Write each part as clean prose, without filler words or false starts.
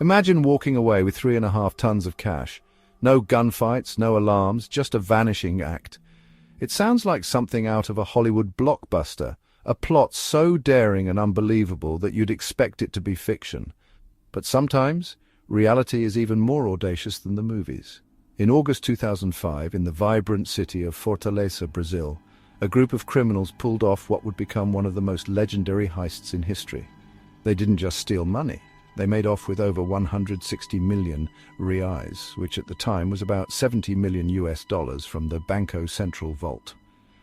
Imagine walking away with 3.5 tons of cash. No gunfights, no alarms, just a vanishing act. It sounds like something out of a Hollywood blockbuster, a plot so daring and unbelievable that you'd expect it to be fiction. But sometimes, reality is even more audacious than the movies. In August 2005, in the vibrant city of Fortaleza, Brazil, a group of criminals pulled off what would become one of the most legendary heists in history. They didn't just steal money. They made off with over 160 million reais, which at the time was about $70 million from the Banco Central vault.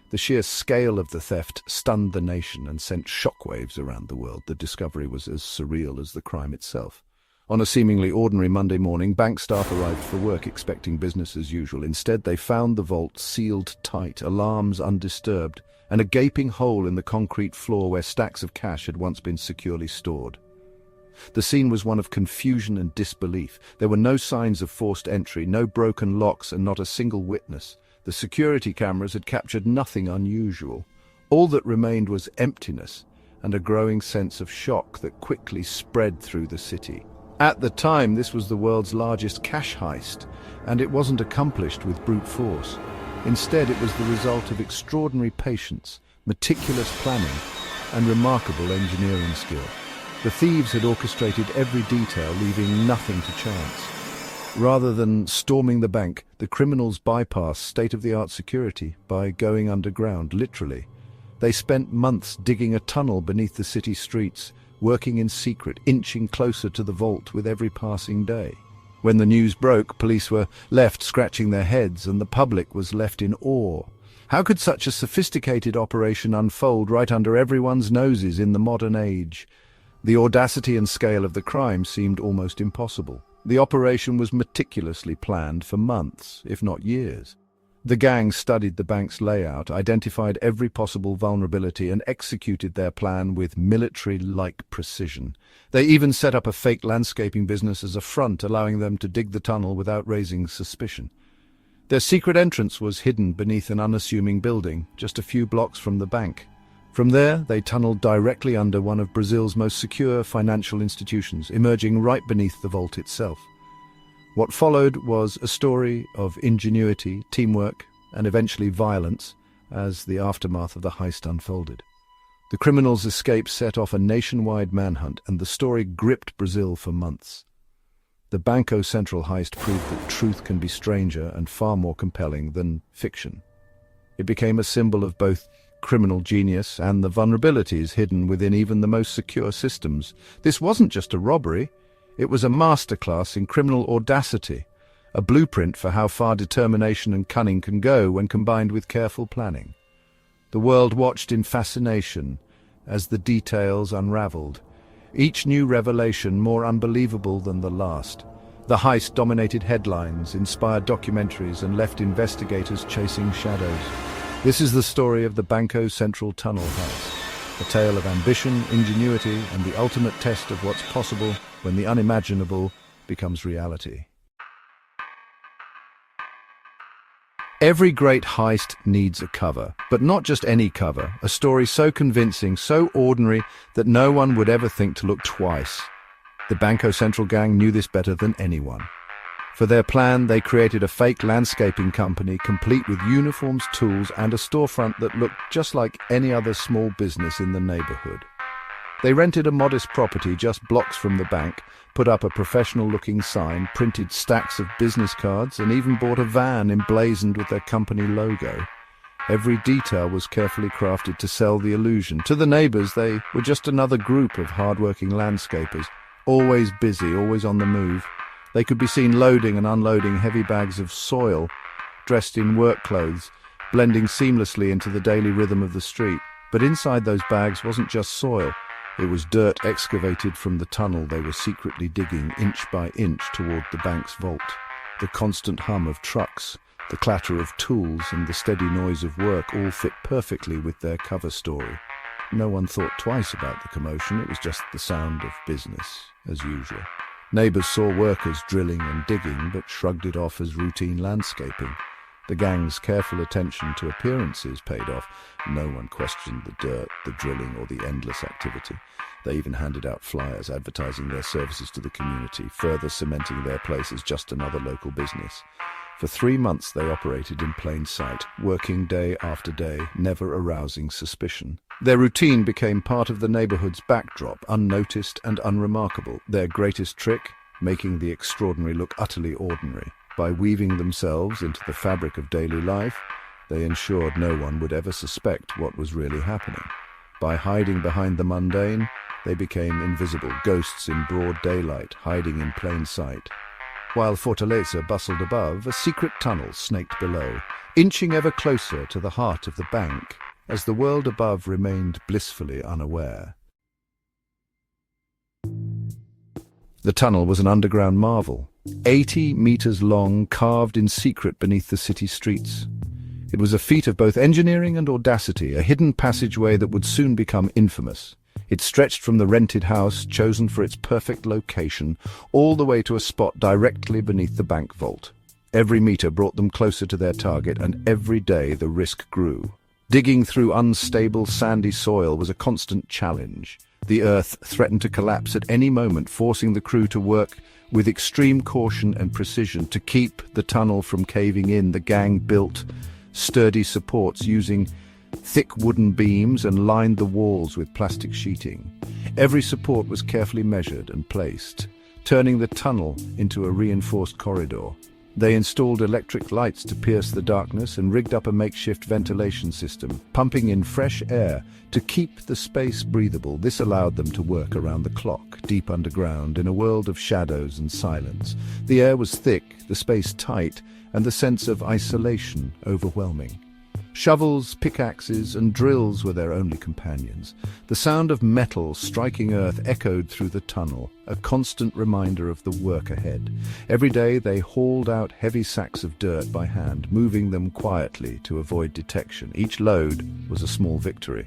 The sheer scale of the theft stunned the nation and sent shockwaves around the world. The discovery was as surreal as the crime itself. On a seemingly ordinary Monday morning, bank staff arrived for work expecting business as usual. Instead, they found the vault sealed tight, alarms undisturbed, and a gaping hole in the concrete floor where stacks of cash had once been securely stored. The scene was one of confusion and disbelief. There were no signs of forced entry, no broken locks, and not a single witness. The security cameras had captured nothing unusual. All that remained was emptiness and a growing sense of shock that quickly spread through the city. At the time, this was the world's largest cash heist, and it wasn't accomplished with brute force. Instead, it was the result of extraordinary patience, meticulous planning, and remarkable engineering skill. The thieves had orchestrated every detail, leaving nothing to chance. Rather than storming the bank, the criminals bypassed state-of-the-art security by going underground, literally. They spent months digging a tunnel beneath the city streets, working in secret, inching closer to the vault with every passing day. When the news broke, police were left scratching their heads and the public was left in awe. How could such a sophisticated operation unfold right under everyone's noses in the modern age? The audacity and scale of the crime seemed almost impossible. The operation was meticulously planned for months, if not years. The gang studied the bank's layout, identified every possible vulnerability, and executed their plan with military-like precision. They even set up a fake landscaping business as a front, allowing them to dig the tunnel without raising suspicion. Their secret entrance was hidden beneath an unassuming building, just a few blocks from the bank. From there, they tunneled directly under one of Brazil's most secure financial institutions, emerging right beneath the vault itself. What followed was a story of ingenuity, teamwork, and eventually violence as the aftermath of the heist unfolded. The criminals' escape set off a nationwide manhunt, and the story gripped Brazil for months. The Banco Central heist proved that truth can be stranger and far more compelling than fiction. It became a symbol of both criminal genius and the vulnerabilities hidden within even the most secure systems. This wasn't just a robbery, it was a masterclass in criminal audacity, a blueprint for how far determination and cunning can go when combined with careful planning. The world watched in fascination as the details unraveled, each new revelation more unbelievable than the last. The heist dominated headlines, inspired documentaries, and left investigators chasing shadows. This is the story of the Banco Central tunnel heist, a tale of ambition, ingenuity, and the ultimate test of what's possible when the unimaginable becomes reality. Every great heist needs a cover, but not just any cover, a story so convincing, so ordinary, that no one would ever think to look twice. The Banco Central gang knew this better than anyone. For their plan, they created a fake landscaping company complete with uniforms, tools, and a storefront that looked just like any other small business in the neighborhood. They rented a modest property just blocks from the bank, put up a professional-looking sign, printed stacks of business cards, and even bought a van emblazoned with their company logo. Every detail was carefully crafted to sell the illusion. To the neighbors, they were just another group of hard-working landscapers, always busy, always on the move. They could be seen loading and unloading heavy bags of soil, dressed in work clothes, blending seamlessly into the daily rhythm of the street. But inside those bags wasn't just soil. It was dirt excavated from the tunnel they were secretly digging inch by inch toward the bank's vault. The constant hum of trucks, the clatter of tools, and the steady noise of work all fit perfectly with their cover story. No one thought twice about the commotion. It was just the sound of business, as usual. Neighbors saw workers drilling and digging, but shrugged it off as routine landscaping. The gang's careful attention to appearances paid off. No one questioned the dirt, the drilling, or the endless activity. They even handed out flyers advertising their services to the community, further cementing their place as just another local business. For 3 months they operated in plain sight, working day after day, never arousing suspicion. Their routine became part of the neighborhood's backdrop, unnoticed and unremarkable. Their greatest trick? Making the extraordinary look utterly ordinary. By weaving themselves into the fabric of daily life, they ensured no one would ever suspect what was really happening. By hiding behind the mundane, they became invisible, ghosts in broad daylight, hiding in plain sight. While Fortaleza bustled above, a secret tunnel snaked below, inching ever closer to the heart of the bank, as the world above remained blissfully unaware. The tunnel was an underground marvel, 80 meters long, carved in secret beneath the city streets. It was a feat of both engineering and audacity, a hidden passageway that would soon become infamous. It stretched from the rented house, chosen for its perfect location, all the way to a spot directly beneath the bank vault. Every meter brought them closer to their target, and every day the risk grew. Digging through unstable, sandy soil was a constant challenge. The earth threatened to collapse at any moment, forcing the crew to work with extreme caution and precision. To keep the tunnel from caving in, the gang built sturdy supports using thick wooden beams and lined the walls with plastic sheeting. Every support was carefully measured and placed, turning the tunnel into a reinforced corridor. They installed electric lights to pierce the darkness and rigged up a makeshift ventilation system, pumping in fresh air to keep the space breathable. This allowed them to work around the clock, deep underground, in a world of shadows and silence. The air was thick, the space tight, and the sense of isolation overwhelming. Shovels, pickaxes, and drills were their only companions. The sound of metal striking earth echoed through the tunnel, a constant reminder of the work ahead. Every day they hauled out heavy sacks of dirt by hand, moving them quietly to avoid detection. Each load was a small victory,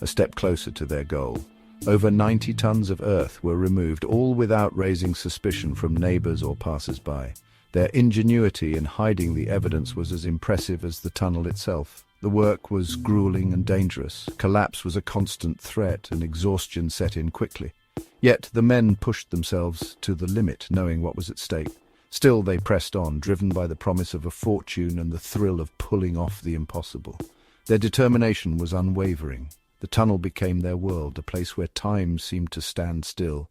a step closer to their goal. Over 90 tons of earth were removed, all without raising suspicion from neighbors or passers-by. Their ingenuity in hiding the evidence was as impressive as the tunnel itself. The work was grueling and dangerous. Collapse was a constant threat, and exhaustion set in quickly. Yet the men pushed themselves to the limit, knowing what was at stake. Still they pressed on, driven by the promise of a fortune and the thrill of pulling off the impossible. Their determination was unwavering. The tunnel became their world, a place where time seemed to stand still,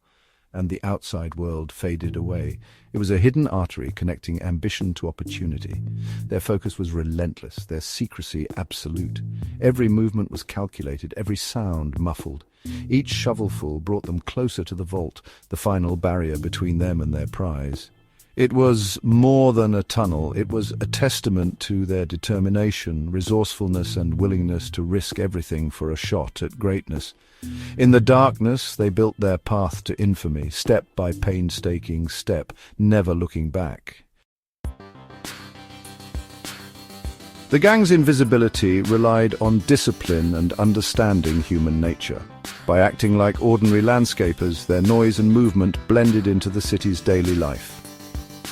and the outside world faded away. It was a hidden artery connecting ambition to opportunity. Their focus was relentless, their secrecy absolute. Every movement was calculated, every sound muffled. Each shovelful brought them closer to the vault, the final barrier between them and their prize. It was more than a tunnel. It was a testament to their determination, resourcefulness, and willingness to risk everything for a shot at greatness. In the darkness, they built their path to infamy, step by painstaking step, never looking back. The gang's invisibility relied on discipline and understanding human nature. By acting like ordinary landscapers, their noise and movement blended into the city's daily life.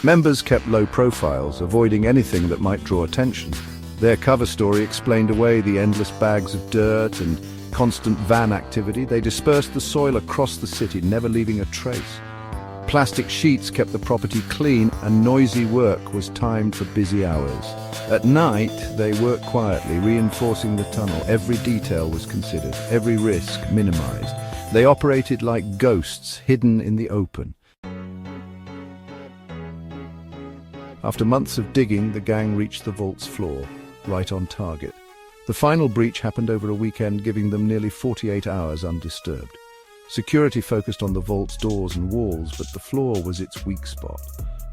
Members kept low profiles, avoiding anything that might draw attention. Their cover story explained away the endless bags of dirt and constant van activity. They dispersed the soil across the city, never leaving a trace. Plastic sheets kept the property clean, and noisy work was timed for busy hours. At night, they worked quietly, reinforcing the tunnel. Every detail was considered, every risk minimized. They operated like ghosts, hidden in the open. After months of digging, the gang reached the vault's floor, right on target. The final breach happened over a weekend, giving them nearly 48 hours undisturbed. Security focused on the vault's doors and walls, but the floor was its weak spot.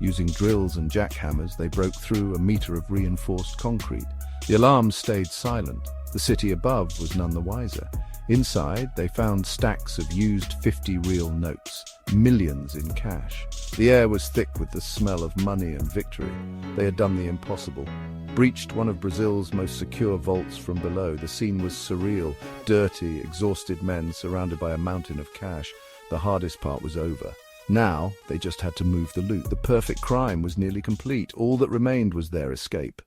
Using drills and jackhammers, they broke through a meter of reinforced concrete. The alarms stayed silent. The city above was none the wiser. Inside, they found stacks of used 50 real notes, millions in cash. The air was thick with the smell of money and victory. They had done the impossible. Breached one of Brazil's most secure vaults from below. The scene was surreal. Dirty, exhausted men surrounded by a mountain of cash. The hardest part was over. Now, they just had to move the loot. The perfect crime was nearly complete. All that remained was their escape.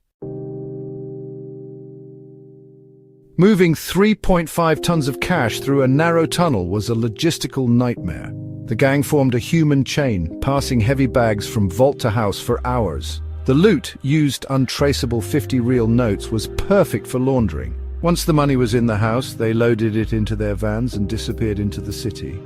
Moving 3.5 tons of cash through a narrow tunnel was a logistical nightmare. The gang formed a human chain, passing heavy bags from vault to house for hours. The loot used untraceable 50 real notes was perfect for laundering. Once the money was in the house, they loaded it into their vans and disappeared into the city.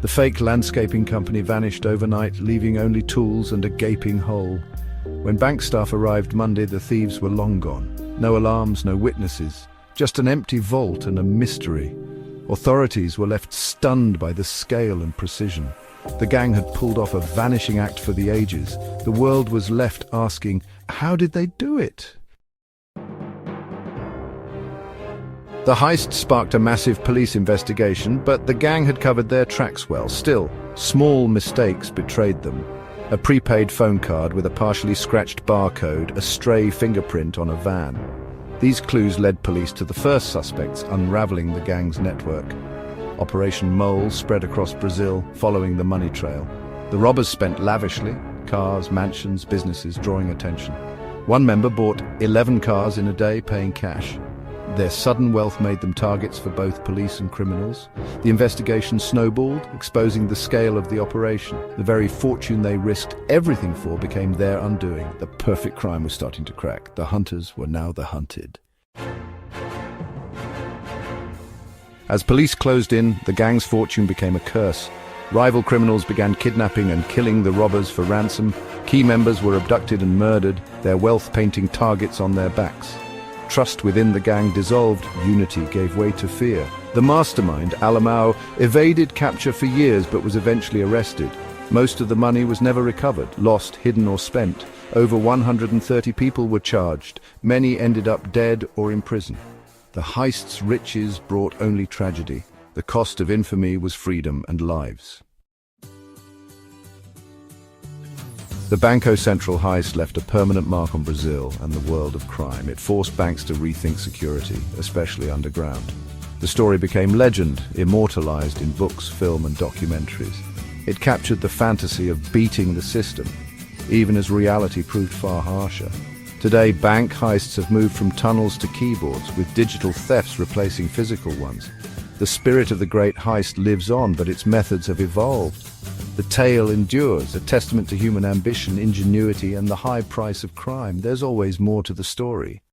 The fake landscaping company vanished overnight, leaving only tools and a gaping hole. When bank staff arrived Monday, the thieves were long gone. No alarms, no witnesses. Just an empty vault and a mystery. Authorities were left stunned by the scale and precision. The gang had pulled off a vanishing act for the ages. The world was left asking, how did they do it? The heist sparked a massive police investigation, but the gang had covered their tracks well. Still, small mistakes betrayed them. A prepaid phone card with a partially scratched barcode, a stray fingerprint on a van. These clues led police to the first suspects, unraveling the gang's network. Operation Mole spread across Brazil, following the money trail. The robbers spent lavishly, cars, mansions, businesses, drawing attention. One member bought 11 cars in a day, paying cash. Their sudden wealth made them targets for both police and criminals. The investigation snowballed, exposing the scale of the operation. The very fortune they risked everything for became their undoing. The perfect crime was starting to crack. The hunters were now the hunted. As police closed in, the gang's fortune became a curse. Rival criminals began kidnapping and killing the robbers for ransom. Key members were abducted and murdered, their wealth painting targets on their backs. Trust within the gang dissolved, unity gave way to fear. The mastermind, Alamao, evaded capture for years but was eventually arrested. Most of the money was never recovered, lost, hidden or spent. Over 130 people were charged. Many ended up dead or in prison. The heist's riches brought only tragedy. The cost of infamy was freedom and lives. The Banco Central heist left a permanent mark on Brazil and the world of crime. It forced banks to rethink security, especially underground. The story became legend, immortalized in books, film and documentaries. It captured the fantasy of beating the system, even as reality proved far harsher. Today, bank heists have moved from tunnels to keyboards, with digital thefts replacing physical ones. The spirit of the great heist lives on, but its methods have evolved. The tale endures, a testament to human ambition, ingenuity, and the high price of crime. There's always more to the story.